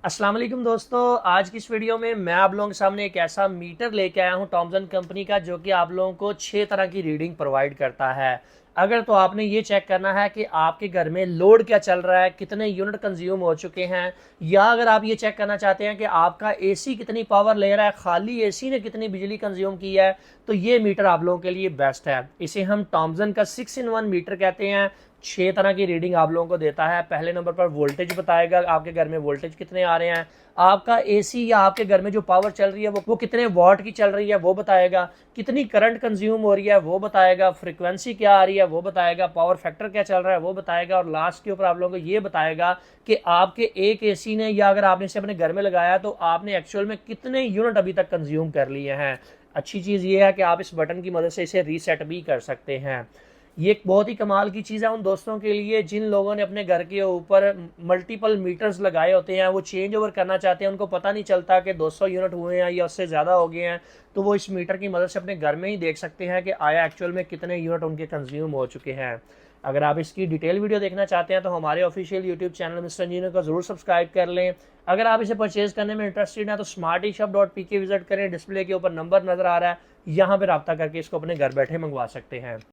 अस्सलाम वालेकुम दोस्तों, आज की इस वीडियो में मैं आप लोगों के सामने एक ऐसा मीटर लेके आया हूं टॉमसन कंपनी का, जो कि आप लोगों को 6 तरह की रीडिंग प्रोवाइड करता है। अगर तो आपने ये चेक करना है कि आपके घर में लोड क्या चल रहा है, कितने यूनिट कंज्यूम हो चुके हैं, या अगर आप ये चेक करना चाहते हैं कि आपका एसी कितनी पावर ले रहा है, खाली एसी ने कितनी बिजली कंज्यूम की है, तो ये मीटर आप लोगों के लिए बेस्ट है। इसे हम टॉमसन का 6-in-1 मीटर कहते हैं। 6 तरह की रीडिंग आप लोगों को देता है। पहले नंबर पर वोल्टेज बताएगा, आपके घर में वोल्टेज कितने आ रहे हैं। आपका एसी या आपके घर में जो पावर चल रही है वो कितने वॉट की चल रही है वो बताएगा। कितनी करंट कंज्यूम हो रही है वो बताएगा। फ्रीक्वेंसी क्या आ रही है वो बताएगा। पावर फैक्टर क्या चल रहा है वो बताएगा। और लास्ट के ऊपर आप लोगों को ये बताएगा कि आपके एक एसी ने, या अगर आपने इसे अपने घर में लगाया तो आपने एक्चुअल में कितने यूनिट अभी तक कंज्यूम कर लिए हैं। अच्छी चीज़ ये है कि आप इस बटन की मदद से इसे रीसेट भी कर सकते हैं। ये एक बहुत ही कमाल की चीज़ है उन दोस्तों के लिए जिन लोगों ने अपने घर के ऊपर मल्टीपल मीटर्स लगाए होते हैं, वो चेंज ओवर करना चाहते हैं, उनको पता नहीं चलता कि 200 यूनिट हुए हैं या उससे ज़्यादा हो गए हैं, तो वो इस मीटर की मदद से अपने घर में ही देख सकते हैं कि आया एक्चुअल में कितने यूनिट उनके कंज्यूम हो चुके हैं। अगर आप इसकी डिटेल वीडियो देखना चाहते हैं तो हमारे official YouTube channel mister engineer को ज़रूर सब्सक्राइब कर लें। अगर आप इसे परचेज करने में इंटरेस्टेड हैं तो smarteshop.pk विजिट करें। डिस्प्ले के ऊपर नंबर नज़र आ रहा है, यहाँ पर रब्ता करके इसको अपने घर बैठे मंगवा सकते हैं।